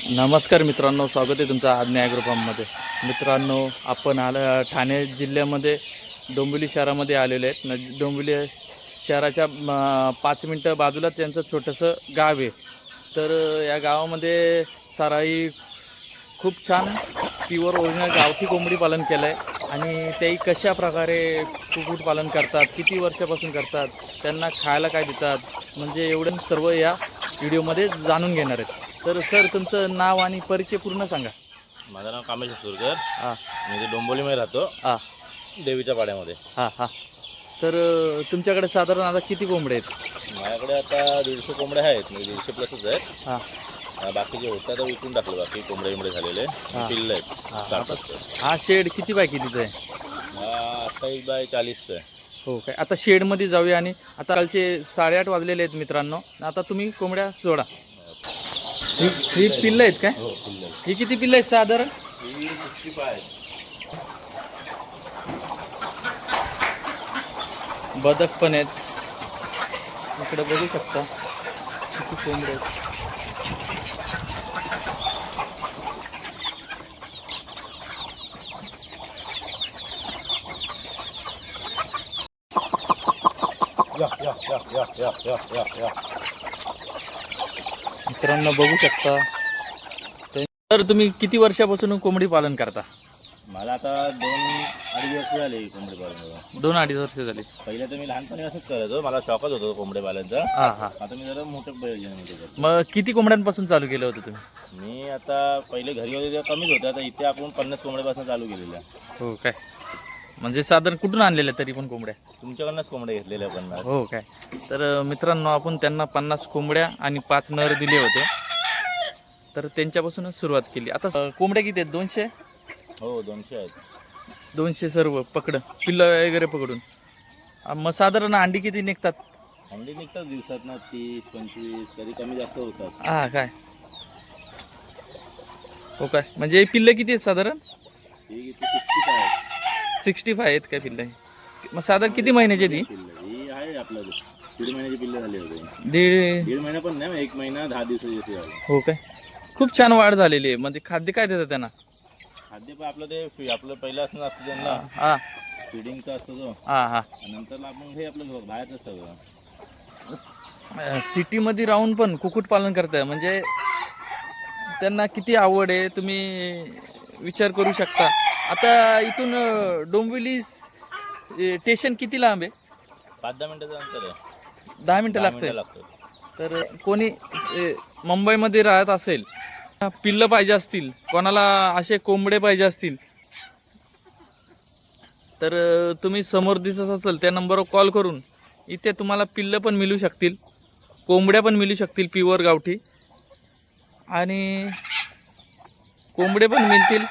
नमस्कार मित्रांनो, स्वागत आहे तुमचं आज्ञा ॲग्रो फार्ममध्ये. मित्रांनो, आपण ठाणे जिल्ह्यामध्ये डोंबिवली शहरामध्ये आलेले आहेत. डोंबिवली शहराच्या 5 मिनटं बाजूला त्यांचं छोटंसं गाव आहे. तर या गावामध्ये साराई खूप छान प्युअर ओरिजिनल गावठी कोंबडी पालन केलं आहे आणि तेही कशा प्रकारे कुक्कुटपालन करतात, किती वर्षापासून करतात, त्यांना खायला काय देतात, म्हणजे एवढं सर्व या व्हिडिओमध्ये जाणून घेणार आहेत. तर सर, तुमचं नाव आणि परिचय पूर्ण सांगा. माझं नाव कामेश सुरकर. हां मी डोंबिवलीमध्ये राहतो, हां देवीच्या पाड्यामध्ये. हां हां तर तुमच्याकडे साधारण आता किती कोंबडे आहेत? माझ्याकडे आता 150 कोंबड्या आहेत, म्हणजे 150 प्लसच आहेत. हां बाकीचे होते आता विकून टाकले. बाकी कोंबडे झालेले पिल्ल आहेत 60-70. हा शेड किती बाय कितीचा आहे? 28 बाय 40 आहे. हो काय, आता शेडमध्ये जाऊया. आणि आता कालचे 8:30 वाजलेले आहेत मित्रांनो. आता तुम्ही कोंबड्या सोडा. ही पिल्लं आहेत काय? हो, पिल्ल. ही किती पिल्लं आहेत साधारण? ही 65 आहे. बदक पण आहेत इकडे, बघू शकता किती कोंबडे आहेत. मित्रांनो, बघू शकता. तर तुम्ही किती वर्षापासून कोंबडी पालन करता? मला आता 2-2.5 वर्ष झाले कोंबडे पालन. 2-2.5 वर्ष झाली. पहिले तर मी लहानपणी असंच करायचो, मला शॉकच होतो कोंबडे पालनचा. हां हां आता मी जरा मोठं करतो. मग किती कोंबड्यांपासून चालू केलं होतं तुम्ही? मी आता पहिले घरी होते तेव्हा कमीच होतं, आता इथे आपण 50 कोंबड्यापासून चालू केलेलं आहे. हो काय, म्हणजे साधारण कुठून आणलेल्या तरी पण कोंबड्या? तुमच्याकडनंच कोंबड्या घेतलेल्या 50. हो काय. तर मित्रांनो, आपण त्यांना 50 कोंबड्या आणि 5 नर दिले होते. तर त्यांच्यापासूनच सुरुवात केली. आता कोंबड्या किती आहेत? 200? हो, 200 आहेत. 200 सर्व पकड, पिल्लं वगैरे पकडून. मग साधारण अंडी किती निघतात? अंडी निघतात दिवसात ना 30-25, कधी कमी जास्त होतात. हा काय, हो काय. म्हणजे पिल्लं किती आहेत साधारण? ही किती 65 आहेत. 65 आहेत काय पिल्लं? मग साधारण किती महिन्याची ती? पिल्लं ही आहे आपलं 1.5 महिन्याची पिल्लं झाली होती. 1.5 महिना पण नाही, 1 महिना 10 दिवसाची अशी झाली. हो काय, खूप छान वाढ झालेली आहे. म्हणजे खाद्य काय देतात त्यांना? खाद्य पण आपलं ते आपलं पहिलं असं असतं त्यांना हा फिडिंगचा असतो जो, हा हा नंतर आपण हे आपलं बाहेरचं सगळं. सिटीमध्ये राहून पण कुक्कुटपालन करताय म्हणजे त्यांना किती आवड आहे तुम्ही विचार करू शकता. आता इथून डोंबिवली स्टेशन किती लांब आहे? 5-10 मिनिटाचं अंतर आहे. 10 मिनिटं 10 मिनिटं लागतंय. लागतं. तर कोणी मुंबईमध्ये राहत असेल, पिल्लं पाहिजे असतील, कोणाला असे कोंबडे पाहिजे असतील, तर तुम्ही समोर दिसत असेल त्या नंबरवर कॉल करून इथे तुम्हाला पिल्लं पण मिळू शकतील, कोंबड्या पण मिळू शकतील प्युअर गावठी, आणि कोंबडे पण मिळतील.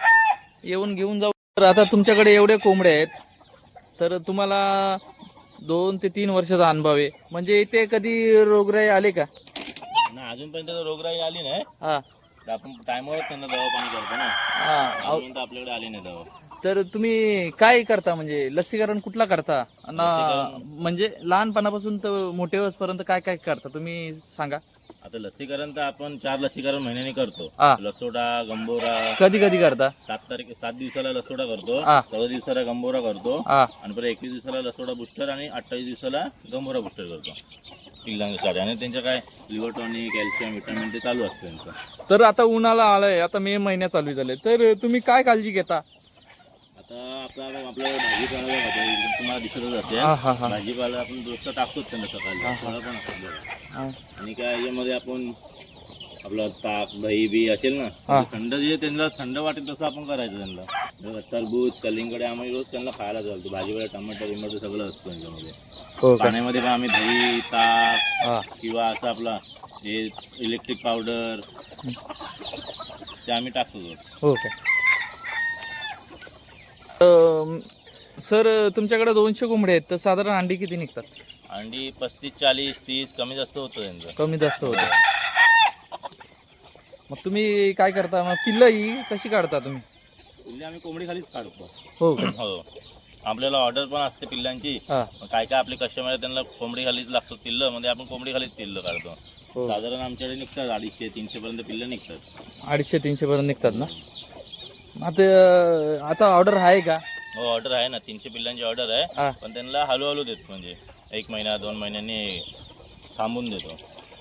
येऊन घेऊन जाऊ. तर आता तुमच्याकडे एवढे कोंबडे आहेत, तर तुम्हाला 2 ते 3 वर्षाचा अनुभव आहे. म्हणजे इथे कधी रोगराई आले का? ना, अजूनपर्यंत रोगराई आली नाही. हां आपण टायमावर त्यांना दवा पाणी करतो ना. हां अजून आपल्याकडे आली नाही दवा. तर तुम्ही काय करता? म्हणजे लसीकरण कुठला करता ना? म्हणजे लहानपणापासून तर मोठे होईपर्यंत काय काय करता तुम्ही सांगा. आता लसीकरण तर आपण 4 लसीकरण महिन्याने करतो. हा. लसोडा, गंभोरा. कधी कधी करता? 7 दिवसाला लसोडा करतो, हा. 14 दिवसाला गंभोरा करतो, हा आणि परत 21 दिवसाला लसोडा बुस्टर आणि 28 दिवसाला गंभोरा बुस्टर करतो पिल्लांसाठी. आणि त्यांच्या काय लिव्हर टॉनिक, कॅल्शियम, विटामिन ते चालू असतं त्यांचं. तर आता उन्हाळा आलाय, आता मे महिन्यात चालू झाले, तर तुम्ही काय काळजी घेता? आता आपलं भाजीपाला तुम्हाला दिसतच असेल. हा हा हा भाजीपाला आपण रोजचं टाकतोच त्यांना सकाळी, फळं पण असतात बघा. हा. आणि काय यामध्ये आपण आपलं ताक, दही बी असेल हा. ना, थंड जे त्यांना थंड वाटेल तसं आपण करायचं त्यांना. टरबूज, कलिंगड आम्ही रोज त्यांना खायला घालतो. भाजीपाला, टमाटर बिमाटर सगळं असतं त्यांच्यामध्ये. हो काय. पाण्यामध्ये पण आम्ही दही, ताक हा किंवा असं आपला हे इलेक्ट्रिक पावडर ते आम्ही टाकतो रोज. हो काय. सर, तुमच्याकडे 200 कोंबडे आहेत, तर साधारण अंडी किती निघतात? अंडी 35, 40, 30 कमी जास्त होतं त्यांचं. कमी जास्त होतं. मग तुम्ही काय करता? मग पिल्लं ही कशी काढता तुम्ही? म्हणजे आम्ही कोंबडी खालीच काढतो. हो का. हो. आपल्याला ऑर्डर पण असते पिल्लांची. हा. काय काय आपले कस्टमर आहे त्यांना कोंबडी खालीच लागतो पिल्लं, म्हणजे आपण कोंबडी खालीच पिल्लं काढतो. हो. साधारण आमच्याकडे निघतात 250-300 पर्यंत पिल्लं निघतात. 250-300 पर्यंत निघतात ना. आता ऑर्डर आहे का? हो ऑर्डर आहे ना, 300 पिल्लांची ऑर्डर आहे. हा. पण त्यांना हळूहळू देतो, म्हणजे 1 महिना 2 महिन्यांनी थांबून देतो.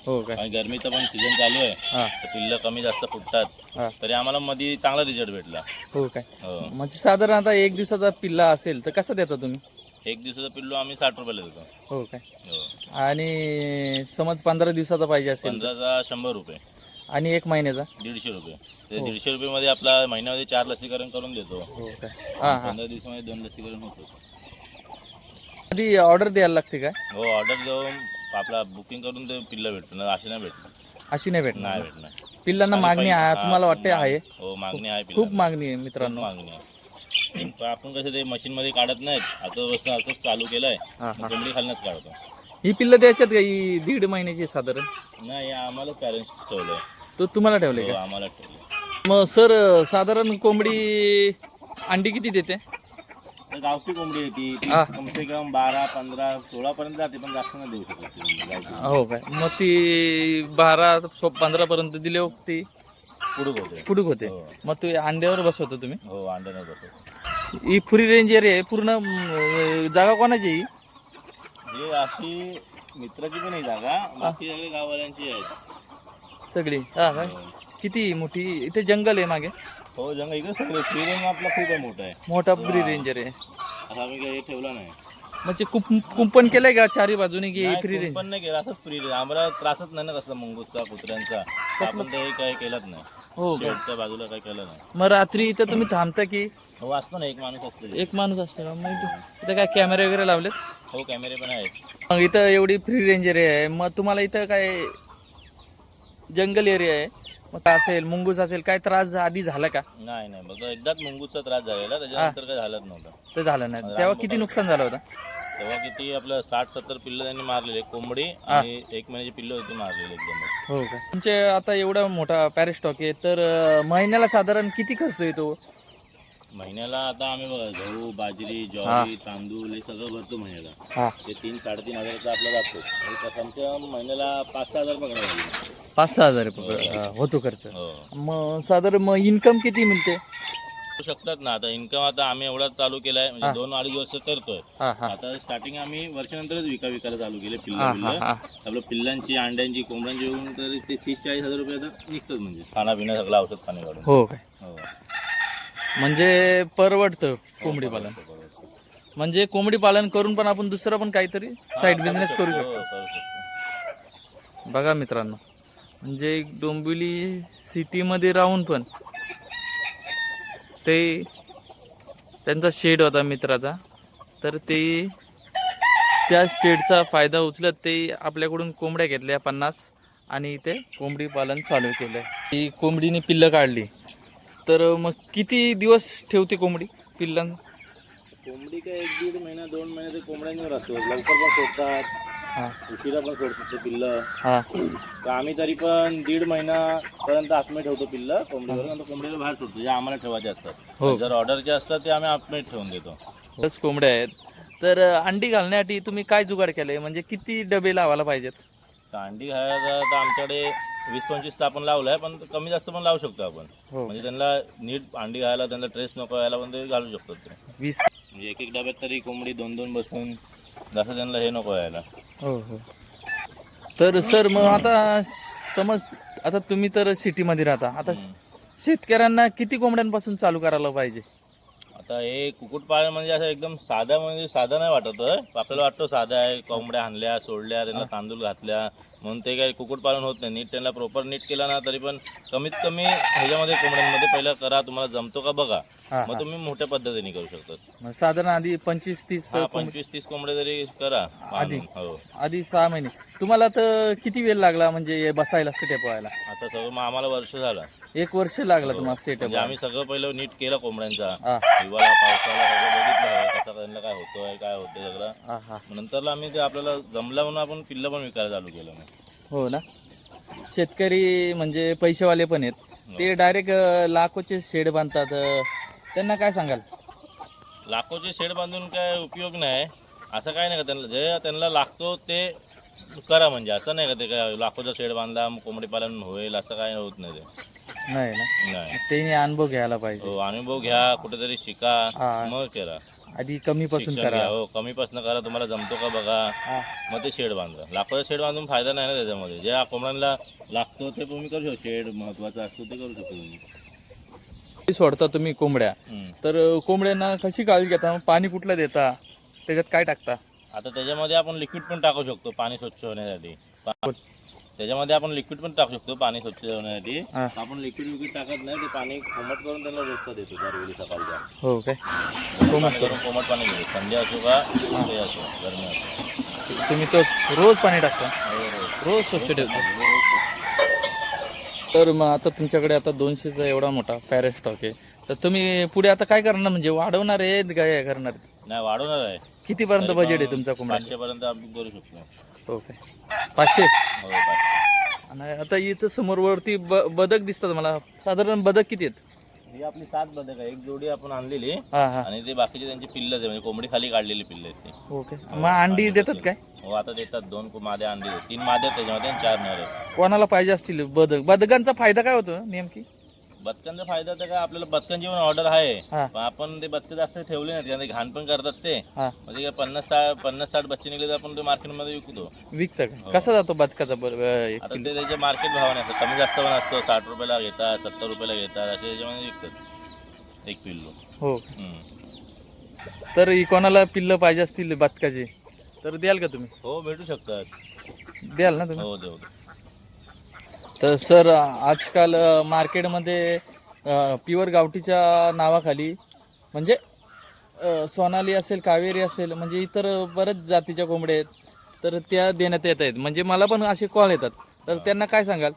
हो काय. आणि गरमीचा पण सीझन चालू आहे, हा. तर पिल्लं कमी जास्त फुटतात. हा. तरी आम्हाला मध्ये चांगला रिझल्ट भेटला. हो काय. हो. म्हणजे साधारण आता 1 दिवसाचा पिल्ला असेल तर कसं देता तुम्ही? 1 दिवसाचा पिल्लू आम्ही 60 रुपयाला देतो. हो काय. हो. आणि समज 15 दिवसाचा पाहिजे असेल 15चा 100 रुपये आणि 1 महिन्याचा? 150 रुपये. ते 150 रुपयेमध्ये आपला महिन्यामध्ये 4 लसीकरण करून देतो. हो काय. हा हा. 15 दिवसामध्ये 2 लसीकरण होतो. आधी ऑर्डर द्यायला लागते काय? हो ऑर्डर देऊन आपला बुकिंग करून ते पिल्लं भेटतो ना, अशी नाही भेटणार. अशी नाही भेटणार नाही ना? भेटणार. पिल्लांना मागणी आहे हा, तुम्हाला वाटते आहे? हो मागणी आहे खूप पिल्लांना. मागणी आहे खूप मित्रांनो. मागणी आहे. पण आपण कसं ते मशीनमध्ये काढत नाहीत, आता वस्तू असंच चालू केलंय. हा, हा. कोंबडी खालनंच काढतो. ही पिल्लं द्यायच्यात का? ही 1.5 महिन्याची साधारण? नाही आम्हाला पॅरेंट्स ठेवलंय. तो तुम्हाला ठेवले हो का? आम्हाला ठेवलंय. मग सर साधारण कोंबडी अंडी किती देते? तर गावठी कोंबडी येते ती हा. कमसे कम 12, 15, 16 पर्यंत जाते, पण जास्त नाही देऊ शकत ती कोंबडी गावठी. हो काय. मग ती 12-15 पर्यंत दिले हो ती पुढं होते. पुढूक होते. हो. मग ते अंड्यावर बसवतो तुम्ही? हो अंड्यानं बसतो. ही फ्री रेंज एरिया आहे पूर्ण. जागा कोणाची आहे ही? ही अशी मित्राची पण नाही जागा, बाकी सगळे गाववाल्यांची आहेत सगळी? हा काय. हो. किती मोठी? इथे जंगल आहे मागे. हो जंगल इकडे सगळे फ्री रेंज आपला खूप आहे, मोठा आहे. मोठा फ्री रेंजर आहे. असं आम्ही काही ठेवला नाही. म्हणजे कुंपण केलंय का चारी बाजूनी की नाही, फ्री रेंज? पण नाही केलं, असंच फ्री रेंज. आम्हाला त्रासच नाही ना कसला मंगूसचा कुत्र्यांचा, तर आपण ते काही केलंच नाही. हो का. शेडच्या बाजूला काही केलं नाही. मग रात्री इथं तुम्ही थांबता की हो असतो ना, एक माणूस असतो. एक माणूस असतो का? मग इथं काय कॅमेरे वगैरे लावलेत? हो कॅमेरे पण आहेत. मग इथं एवढी फ्री रेंज एरिया आहे, मग तुम्हाला इथं काय जंगल एरिया आहे, मग काय असेल मुंगूस असेल काय त्रास आधी झाला का? नाही नाही बघा, एकदाच मंगूसचा त्रास झालेला, त्याच्यानंतर काही झालंच नव्हतं. ते झालं नाही. तेव्हा किती नुकसान झालं होतं? तेव्हा किती आपलं 60-70 पिल्लं त्यांनी मारलेले, कोंबडी आणि 1 महिन्याची पिल्लं होती मारलेली एकदम. हो का. तुमचे आता एवढा मोठा पॅरेस्टॉक आहे तर महिन्याला साधारण किती खर्च येतो? महिन्याला आता आम्ही बघा गहू, बाजरी, ज्वारी, तांदूळ हे सगळं भरतो महिन्याला. हा. ते 3-3.5 हजाराचा आपला जातो. आणि तसं आमच्या महिन्याला 5-6 हजार पकडा लागेल. 5-6 हजार रुपये होतो खर्च. हो मग साधारण मग इन्कम किती मिळते? करू शकतात ना. आता इन्कम आता आम्ही एवढा चालू केलाय, म्हणजे 2-2.5 वर्ष करतोय. हा हा आता स्टार्टिंग आम्ही वर्षानंतरच विकायला चालू केले हा पिल्लं हा पिल्लं. हा. आपलं पिल्लांची, अंड्यांची, कोंबड्यांची येऊन तर ते 30-40 हजार रुपये आता निघतात, म्हणजे खाना पिणं सगळं औषध पाणी काढून. हो काय. हो. म्हणजे परवडतं कोंबडी पालन. म्हणजे कोंबडी पालन करून पण आपण दुसरं पण काहीतरी साईड बिझनेस करू हो, शकतो. करू शकतो. बघा मित्रांनो, म्हणजे डोंबिवली सिटीमध्ये राहून पण ते त्यांचा शेड होता मित्राचा, तर ते त्या शेडचा फायदा उचलत ते आपल्याकडून कोंबड्या घेतल्या 50 आणि इथे कोंबडी पालन चालू केलं. ती कोंबडीने पिल्लं काढली तर मग किती दिवस ठेवते कोंबडी पिल्लां? कोंबडी काय 1-1.5 महिना 2 महिने ते कोंबड्यांवर असतो. लवकर पण सोडतात, हां उशिरा पण सोडतात ते पिल्लं. हां तर आम्ही तरी पण 1.5 महिन्यापर्यंत आतमध्ये ठेवतो पिल्लं कोंबडीवर, नंतर कोंबडीला बाहेर सोडतो, जे आम्हाला ठेवायचे असतात. हो. जर ऑर्डरचे असतात ते आम्ही आतमध्ये ठेवून देतो. बस कोंबड्या आहेत. तर अंडी घालण्यासाठी तुम्ही काय जुगाड केलंय? म्हणजे किती डबे लावायला पाहिजेत? तर अंडी घालायला तर आमच्याकडे 20-25 आपण लावलं आहे, पण कमी जास्त पण लावू शकतो आपण. हो. म्हणजे त्यांना नीट अंडी घालायला, त्यांना ट्रेस नको यायला पण ते घालू शकतो ते. 20. म्हणजे एक डब्यात तरी कोंबडी 2-2 बसून, जसं त्यांना हे नको यायला. हो हो. तर सर मग आता समज आता तुम्ही तर सिटीमध्ये राहता, आता शेतकऱ्यांना किती कोंबड्यांपासून चालू करायला पाहिजे? आता हे कुक्कुटपालन म्हणजे असं एकदम साधा, म्हणजे साधा नाही वाटत. आपल्याला वाटतं साधा आहे, कोंबड्या आणल्या, सोडल्या, त्यांना तांदूळ घातल्या, म्हणून ते काही कुक्कुटपालन होत नाही. नीट त्यांना प्रॉपर नीट केला ना, तरी पण कमीत कमी ह्याच्यामध्ये कोंबड्यांमध्ये पहिला करा, तुम्हाला जमतो का बघा, हा, मग तुम्ही मोठ्या पद्धतीने करू शकता. मग साधारण आधी 25-30 25-30 कोंबडे जरी करा आधी. हो. आधी 6 महिने. तुम्हाला तर किती वेळ लागला म्हणजे बसायला सेटअप व्हायला? आता सगळं मग आम्हाला वर्ष झालं. 1 वर्ष लागला तुम्हाला सेटअप? म्हणजे आम्ही सगळं पहिलं नीट केलं कोंबड्यांचा, हा हिवाळा पावसाळा सगळं बघितलं, कसं त्यांना काय होतोय काय होतंय सगळं. हा हा. नंतरला आम्ही ते आपल्याला जमलं म्हणून आपण पिल्लं पण विकायला चालू केलं. हो ना. शेतकरी म्हणजे पैसेवाले पण आहेत, ते डायरेक्ट लाखोचे शेड बांधतात, त्यांना काय सांगाल? लाखोचे शेड बांधून काय उपयोग नाही. असं काय नाही का, त्यांना जे त्यांना लागतो ते करा. म्हणजे असं नाही का ते काय लाखोचा शेड बांधला मग कोंबडी पालन होईल असं काय होत नाही ते. नाही ना, नाही. ते अनुभव घ्यायला पाहिजे. हो, अनुभव घ्या, कुठेतरी शिका, हा. मग करा. आधी कमी पासून शिक्षण करा. घ्या. हो, कमीपासून करा, तुम्हाला जमतो का बघा, हा. मग ते शेड बांधा. लाखोचा शेड बांधून फायदा नाही ना त्याच्यामध्ये. जे कोंबड्यांना लागतो ते तुम्ही करू शकतो. शेड महत्वाचा असतो ते करू शकतो तुम्ही. सोडता तुम्ही कोंबड्या, तर कोंबड्यांना कशी काळजी घेता? मग पाणी कुठलं देता, त्याच्यात काय टाकता? आता त्याच्यामध्ये आपण लिक्विड पण टाकू शकतो पाणी स्वच्छ होण्यासाठी. त्याच्यामध्ये आपण लिक्विड पण टाकू शकतो पाणी स्वच्छ होण्यासाठी. हा. आपण लिक्विड टाकत नाही, ते पाणी कोमट करून त्यांना रोजचा देतो दरवेळी सकाळच्या. हो काय? कोमट करून कोमट पाणी घेतो, संध्या असो का ते असो, गरमी असो. तुम्ही तो रोज पाणी टाकता? रोज स्वच्छ ठेवता. तर मग आता तुमच्याकडे आता 200चा एवढा मोठा पॅरेंट स्टॉक आहे, तर तुम्ही पुढे आता काय करणार? म्हणजे वाढवणार आहेत काय करणार? नाही, वाढवणार आहे. कितीपर्यंत बजेट आहे तुमचा कोंबड्या? 500 पर्यंत आपण करू शकतो. हो काय? 500? हो, 500. आणि आता इथं समोरवरती बदक दिसतात मला. साधारण बदक किती आहेत? ही आपली 7 बदक आहे. एक जोडी आपण आणलेली हा हा. आणि ते बाकीचे त्यांची पिल्लच आहे, म्हणजे कोंबडी खाली काढलेली पिल्ल आहेत ते. ओके. मग अंडी देतात काय? हो, आता देतात. 2 मादे अंडी देतात. 3 मादे आहेत त्याच्यामध्ये आणि 4 नर आहेत. कोणाला पाहिजे असतील बदकांचा फायदा काय होतो नेमकी? बदकांचा फायदा तर काय, आपल्याला बदकांची पण ऑर्डर आहे, हा. पण आपण ते बदकं जास्त ठेवले नाही, त्यामध्ये घाण पण करतात ते. हा. म्हणजे 50-60 बच्चे निघले तर आपण ते मार्केटमध्ये विकतो. विकतं का? कसा जातो बदकाचा आता ते त्याच्या मार्केट भावाने असतं, कमी जास्त पण असतो. 60 रुपयाला घेतात, 70 रुपयाला घेतात, असे त्याच्यामध्ये विकतात एक पिल्लू. हो. तर कोणाला पिल्लं पाहिजे असतील बदकाचे तर द्याल का तुम्ही? हो, भेटू शकतात. द्याल ना तुम्ही? हो, देऊ. तर सर आजकाल मार्केटमध्ये प्युअर गावठीच्या नावाखाली म्हणजे सोनाली असेल, कावेरी असेल, म्हणजे इतर बरेच जातीच्या कोंबड्या आहेत, तर त्या देण्यात येत आहेत. म्हणजे मला पण असे कॉल येतात, तर त्यांना काय सांगाल?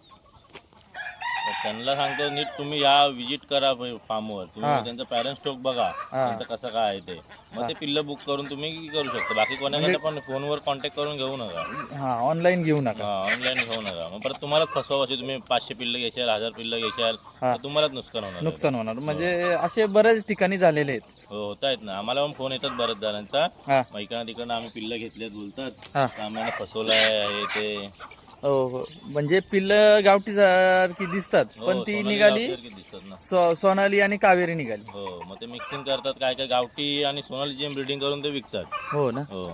तर त्यांना सांगतो, नीट तुम्ही या विजिट करा फार्मवर. तुम्ही त्यांचा पॅरेंट स्टॉक बघा, त्यांचं कसं काय आहे ते. मग ते पिल्लं बुक करून तुम्ही करू शकता. बाकी कोणाकडे पण फोनवर कॉन्टॅक्ट करून घेऊ नका. हा, ऑनलाईन घेऊ नका. ऑनलाईन घेऊ नका. मग परत तुम्हालाच फसवा. तुम्ही 500 पिल्लं घेशाल, 1000 पिल्लं घेशाल, तर तुम्हालाच नुकसान होणार. नुकसान होणार. म्हणजे असे बरेच ठिकाणी झालेले आहेत. हो, होत आहेत ना. आम्हाला पण फोन येतात बऱ्याच जणांचा. हा. इकडनं तिकडनं आम्ही पिल्लं घेतलेत बोलतात, हा. आम्हाला फसवलंय आहे ते. हो हो. म्हणजे पिल्लं गावठी सारखी दिसतात, पण ती सोनाली निघाली गावठी दिसतात ना. सोनाली आणि कावेरी निघाली. हो, मग ते मिक्सिंग करतात, काय काय गावठी आणि सोनालीची ब्रीडिंग करून ते विकतात. हो ना. हो,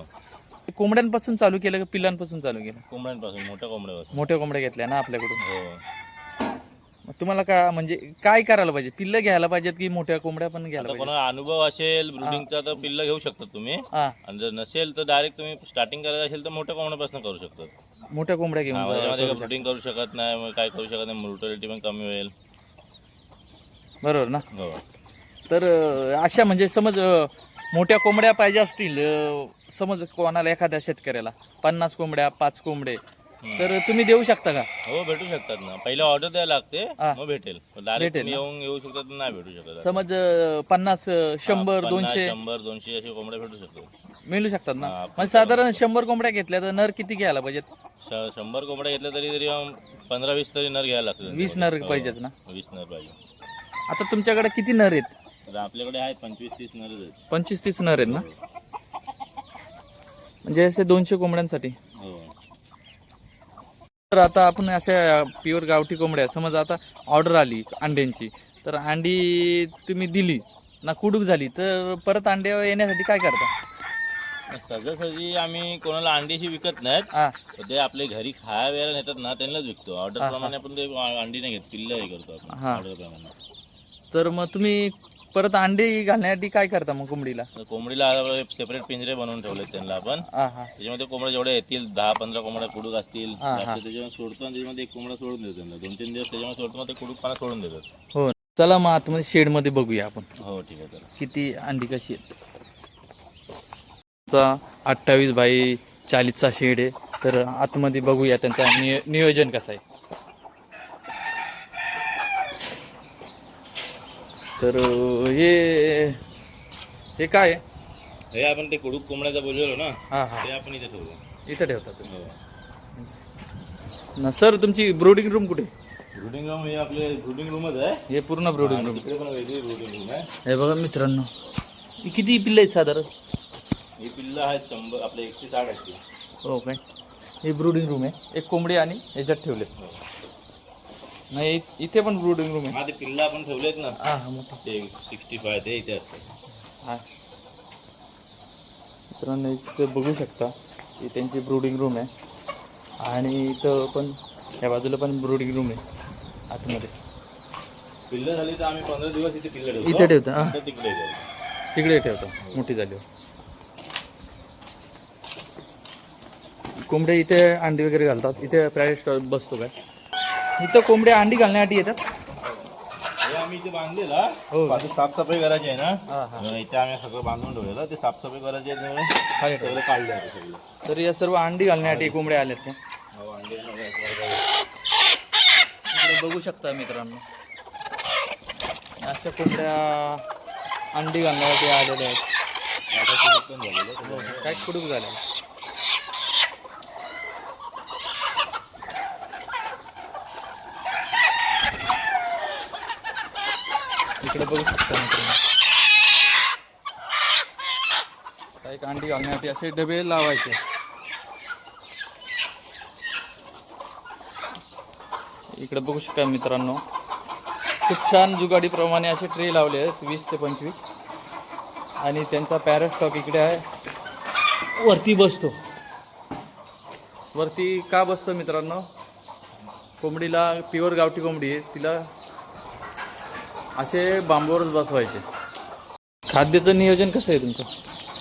कोंबड्यांपासून चालू केलं का पिल्लांपासून चालू केलं? कोंबड्यांपासून, मोठ्या कोंबड्यापासून. मोठ्या कोंबड्या घेतल्या ना आपल्याकडून. हो. मग तुम्हाला का म्हणजे काय करायला पाहिजे? पिल्लं घ्यायला पाहिजेत की मोठ्या कोंबड्या पण घ्यायला आता पाहिजे? कोणाला अनुभव असेल ब्रीडिंगचा तर पिल्लं घेऊ शकता तुम्ही, हा. आणि जर नसेल तर डायरेक्ट तुम्ही स्टार्टिंग करायचं असेल तर मोठ्या कोंबड्यापासून करू शकतात. मोठ्या कोंबड्या घेऊन त्याच्यामध्ये ब्रीडिंग करू शकत नाही, मग काय करू शकत नाही, मोर्टॅलिटी पण कमी होईल. बरोबर ना. हो. तर अशा म्हणजे समज मोठ्या कोंबड्या पाहिजे असतील, समज कोणाला एखाद्या शेतकऱ्याला 50 कोंबड्या, 5 कोंबडे, तर तुम्ही देऊ शकता का? हो, भेटू शकतात ना. पहिले ऑर्डर द्यायला लागते, मग भेटेल. डायरेक्ट भेटेल येऊ शकतात तर नाही भेटू शकत. समज 50, 100, 200 200 असे कोंबड्या भेटू शकतात. मिळू शकतात ना. म्हणजे साधारण 100 कोंबड्या घेतल्या तर नर किती घ्यायला पाहिजेत? 100 कोंबड्या घेतल्या तरी 15-20 तरी नर घ्यायला लागतात. 20 नर पाहिजेत ना. 20 नर पाहिजे. आता तुमच्याकडे किती नर आहेत? तर आपल्याकडे आहेत 25-30 नरच आहेत. 25-30 नर आहेत ना. म्हणजे असे 200 कोंबड्यांसाठी. हो. तर आता आपण अशा प्युअर गावठी कोंबड्या, समज आता ऑर्डर आली अंड्यांची, तर अंडी तुम्ही दिली ना, कुडूक झाली, तर परत अंडे येण्यासाठी काय करता? सहजासहजी आम्ही कोणाला अंडीशी विकत नाहीत. हा. तर ते आपले घरी खाया वेळेला नेतात ना, त्यांनाच विकतो. ऑर्डर प्रमाणे आपण ते अंडी नाही घेत, पिल्लं हे करतो आपण हा. ऑर्डर प्रमाणे. तर मग तुम्ही परत अंडी घालण्यासाठी काय करता मग कोंबडीला? तर कोंबडीला सेपरेट पिंजरे बनवून ठेवलेत त्यांना आपण. हा हा. त्याच्यामध्ये कोंबड्या जेवढ्या येतील 10-15 कोंबड्या कुडूक असतील, हा, हा. त्याच्यामध्ये सोडतो आणि त्याच्यामध्ये एक कोंबडा सोडून देतो त्यांना. 2-3 दिवस त्याच्यामध्ये सोडतो, मग ते कुडूक पाना सोडून देतात. हो. चला मग आतमध्ये शेडमध्ये बघूया आपण हो, ठीक आहे. तर किती अंडी कशी आहेत. 28x40चा शेड आहे, तर आतमध्ये बघूया त्यांचा नियोजन कसं आहे. तर हे काय आहे? हे आपण ते कुडूक कोंबड्याचा बोलवलो ना, हा हा. ते आपण इथे ठेवतो. इथं ठेवतात तुम्ही. हो. ना सर, तुमची ब्रोडिंग रूम कुठे? ब्रुडिंग रूम हे आपले ब्रुडिंग रूमच आहे. हे पूर्ण ब्रोडिंग रूम. तिकडे पण वेगळी ब्रुडिंग रूम आहे. हे बघा मित्रांनो, ही किती पिल्लं आहेत साधारण? ही पिल्लं आहेत 100 आपले 160 आहेत ती. हो काय. हे ब्रूडिंग रूम आहे. एक कोंबडी आणि याच्यात ठेवले. नाही इथे पण ब्रूडिंग रूम आहे. हा ते पिल्लं आपण ठेवलेत ना हां हां मोठं. ते 65 ते इथे असतात. हां मित्रांनो इथे बघू शकता ही त्यांची ब्रूडिंग रूम आहे आणि इथं पण या बाजूला पण ब्रूडिंग रूम आहे आतमध्ये. पिल्लं झाली तर आम्ही 15 दिवस इथे पिल्लं ठेवतो. इथे ठेवता हां नंतर तिकडे येतो. तिकडे ठेवतो मोठी झाली. कोंबड्या इथे अंडी वगैरे घालतात. इथे प्रायव्हेट स्टॉल बसतो काय? इथं कोंबड्या अंडी घालण्यासाठी येतात. हे आम्ही इथे बांधलेला हो. बाकी साफसफाई करायची आहे हां ना हां इथे आम्ही सगळं बांधून ठेवलेलं ते साफसफाई करायची आहे त्यामुळे खाली सगळं काढलं आहे सगळं. तर या सर्व अंडी घालण्यासाठी कोंबड्या आल्यात का? हो, अंडे वगैरे. इकडे बघू शकता मित्रांनो अशा कोंबड्या अंडी घालण्यासाठी आलेल्या आहेत. आता कुठे पण झालेलं आहे त्यामुळे. काय कुठून झालं? इकडे बघू शकता मित्रांनो काही अंडी घालण्यासाठी असे डबे लावायचे. इकडे बघू शकता मित्रांनो खूप छान जुगाडीप्रमाणे असे ट्रे लावले आहेत 20 ते 25 आणि त्यांचा पॅरास्टॉक इकडे आहे. वरती बसतो. वरती का बसतो मित्रांनो? कोंबडीला प्युअर गावठी कोंबडी आहे तिला असे बांबूवरच बसवायचे. खाद्याचं नियोजन कसं आहे तुमचं?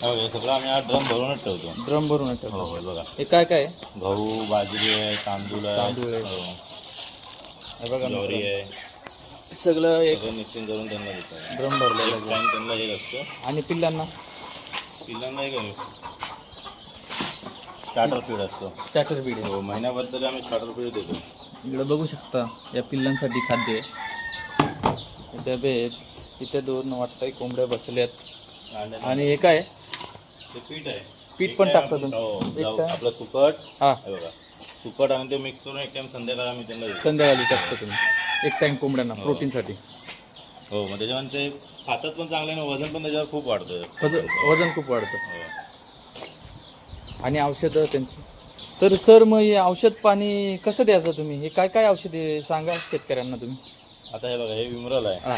हो हे सगळं आम्ही आज ड्रम भरूनच ठेवतो. ड्रम भरून हो ठेवतो. हो बघा हे काय काय आहे? गहू बाजरी आहे तांदूळ आहे तांदूळ आहे. हो, हे बघा ज्वारी मित्रांनो. आहे सगळं एक सगळं मिक्सिंग करून त्यांना देतो. ड्रम भरलेलं एक आहे. टाइम त्यांना हे असतं आणि पिल्लांना पिल्लांना एक स्टार्टर फीड असतो. स्टॅटर बीड आहे. हो महिन्याभर तरी आम्ही स्टार्टर फीड देतो. इकडे बघू शकता या पिल्लांसाठी खाद्य आहे. डबे आहेत. इथे 2 वाटतं कोंबड्या बसल्यात आणि हे काय ते पीठ आहे पीठ पण टाकता तुम्ही? हो, एक जाऊ- काय? आपलं सुकट हां हे बघा सुकट आणि ते मिक्स करून एक टाइम संध्याकाळी आम्ही त्यांना देतो. संध्याकाळी टाकता तुम्ही एक टाइम कोंबड्यांना प्रोटीनसाठी. हो मग त्याच्यामध्ये ते खातात पण चांगले ना वजन पण त्याच्यावर खूप वाढतं. वजन खूप वाढतं. हो. आणि औषधं त्यांची. तर सर मग हे औषध पाणी कसं द्यायचं तुम्ही? हे काय काय औषध आहे सांगा शेतकऱ्यांना तुम्ही. आता हे बघा हे विमरल आहे हां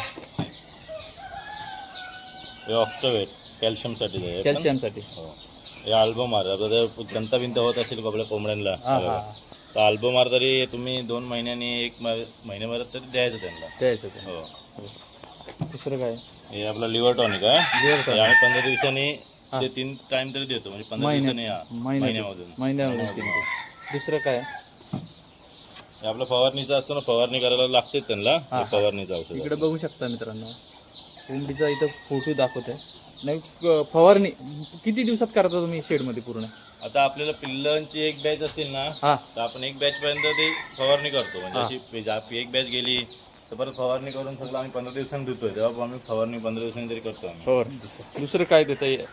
हे ऑक्टोवेट कॅल्शियमसाठी आहे. कॅल्शियमसाठी. हो हे अल्बोमार आता ते जंता बिंत होत असेल आपल्या कोंबड्यांना हां हे बघा. हां तर अल्बोमार तरी तुम्ही 2 महिन्यांनी 1 महिन्याभरात तरी द्यायचं त्यांना. द्यायचं ते. हो दुसरं काय? हे आपलं लिव्हर टॉनिक आहे लिव्हर हे आम्ही 15 दिवसांनी ते 3 टाइम तरी देतो म्हणजे 15 दिवसांनी महिन्यामधून महिन्यामध्ये. दुसरं काय? हे आपलं फवारणीचं असतं ना फवारणी करायला लागते त्यांना हे फवारणीचं औषध इकडे बघू शकता मित्रांनो कोंबडीचा इथं फोटो दाखवतोय. नाही फवारणी किती दिवसात करता तुम्ही शेडमध्ये पूर्ण? आता आपल्याला पिल्लांची एक बॅच असेल ना हां तर आपण एक बॅच पर्यंत ते फवारणी करतो म्हणजे अशी एक बॅच गेली तर परत फवारणी करून सगळं आम्ही 15 दिवसांनी देतोय तेव्हा आम्ही फवारणी 15 दिवसांनी तरी करतो आम्ही. फवारणी. दुसरं काय देतं?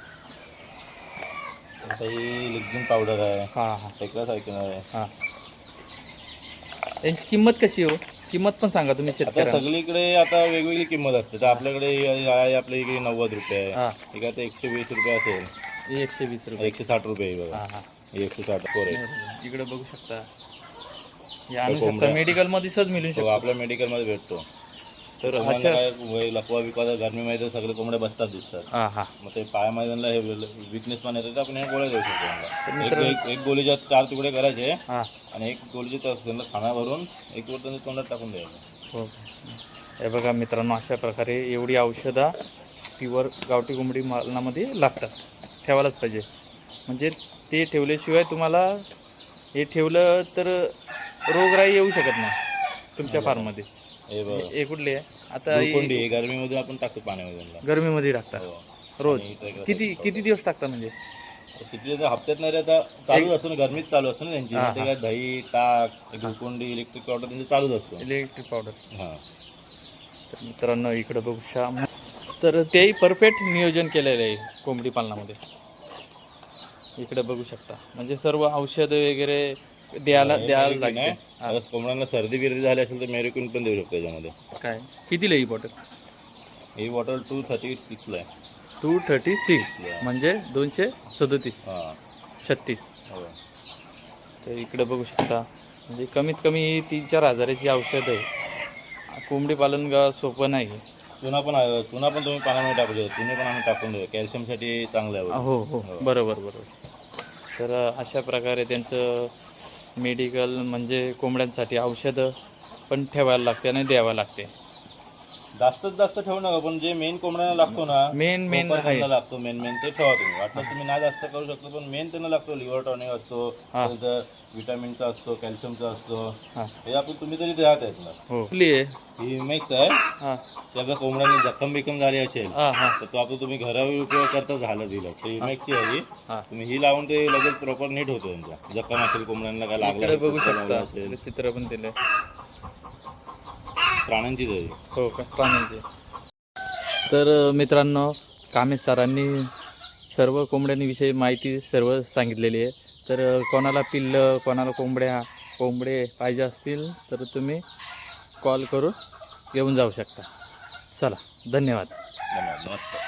आता ही लिक्विड पावडर आहे हां हां टेक्रासायक्लिन आहे. हां यांची किंमत कशी हो? किंमत पण सांगा तुम्ही आता शेतकऱ्यांना. सगळीकडे आता वेगवेगळी किंमत असते तर आपल्याकडे आहे आपल्या इकडे 90 रुपये आहे हां ठीक आहे ते 120 रुपये असेल हे 120 रुपये. 160 रुपये आहे बघा हां हां हे 160 फोर आहे. इकडे बघू शकता हे आणू शकता मेडिकलमध्ये सहज मिळू तो शकतो. आपल्या मेडिकलमध्ये भेटतो. तर तुम्हाला अशा काय लकवा बिकवा गरमीमध्ये तर सगळे कोंबड्या बसतात दिसतात हां हां मग ते पायामध्ये त्यांना हे विकनेस पण येतं तर आपण हे गोळ्या देऊ शकतो त्यांना. एक गोळीच्या 4 तुकडे करायचे हां आणि एक गोळीचे त्यांना खाना भरून एक वर त्यांच्या तोंडात टाकून द्यायचं. हो. हे बघा मित्रांनो अशा प्रकारे एवढी औषधं प्युअर गावठी कोंबडी मालनामध्ये लागतात. ठेवायलाच पाहिजे म्हणजे ते ठेवल्याशिवाय तुम्हाला हे ठेवलं तर रोगराई येऊ शकत नाही तुमच्या फार्ममध्ये. हे बघा हे कुठले आहे आता? ग्लुकोन-डी हे गरमीमध्ये आपण टाकतो पाण्यामध्ये त्यांना. गरमीमध्ये टाकतात हो. रोज. आणि ते किती दिवस टाकता म्हणजे? किती तर हप्त्यात नाही रे आता चालू असतो ना गरमीत चालू असतो ना त्यांची ते काय दही ताक ग्लुकोन-डी इलेक्ट्रिक पावडर त्यांचं चालूच असतो. Electric powder. हां तर मित्रांनो इकडे बघू शा तर तेही परफेक्ट नियोजन केलेलं आहे कोंबडी पालनामध्ये. इकडे बघू शकता म्हणजे सर्व औषधं वगैरे द्यायला लागते. आता कोंबड्यांना सर्दी बिर्दी झाली असेल तर मेरिक्विन पण देऊ शकतो याच्यामध्ये. काय कितीला ही बॉटल? ही बॉटल 236 ला आहे. 236 म्हणजे 237 हां 36. हो तर इकडे बघू शकता म्हणजे कमीत कमी 3-4 हजाराची औषध आहे. कोंबडी पालन का सोपं नाही. चुना पण तुम्ही पाण्यामध्ये टाकू शकता. चुने पण आम्ही टाकून देऊ. कॅल्शियमसाठी चांगलं आहे बघ. हो हो बरोबर बरोबर. तर अशा प्रकारे त्यांचं मेडिकल म्हणजे कोंबड्यांसाठी औषधं पण ठेवायला लागते आणि द्यावं लागते. जास्तीत जास्त ठेवू नका, पण जे मेन कोंबड्यांना लागतो ना मेन proper आहे. त्यांना लागतो मेन ते ठेवा तुम्ही. वाटलं तुम्ही नाही जास्त करू शकता, पण मेन त्यांना लागतो. लिव्हर टॉनिक असतो, हां. त्यानंतर विटॅमिनचा असतो, कॅल्शियमचा असतो. हां हे आपण तुम्ही तरी द्यात आहेत ना. हो कुठली आहे? ही मिक्स आहे. हां त्याला कोंबड्यांनी जखम बिकम झाली असेल हां हां तर तो आपण तुम्ही घरावर उपयोग करता झालं दिलं तर इमेक्सची आहे ही. हां. तुम्ही ही लावून ते लगेच प्रॉपर नीट होतो त्यांचा. जखम असेल कोंबड्यांना काय लागला इकडे असेल, बघू कुत्रा शकता लावला असेल, चित्र पण दिले. प्राण्यांचीच आहे ही. हो का प्राण्यांचे. तर मित्रांनो कामेश सरांनी सर्व कोंबड्यांविषयी माहिती सर्व सांगितलेली आहे. तर कोणाला पिल्लं कोणाला कोंबडे पाहिजे असतील तर तुम्ही कॉल करून घेऊन जाऊ शकता. चला धन्यवाद. धन्यवाद. नमस्कार.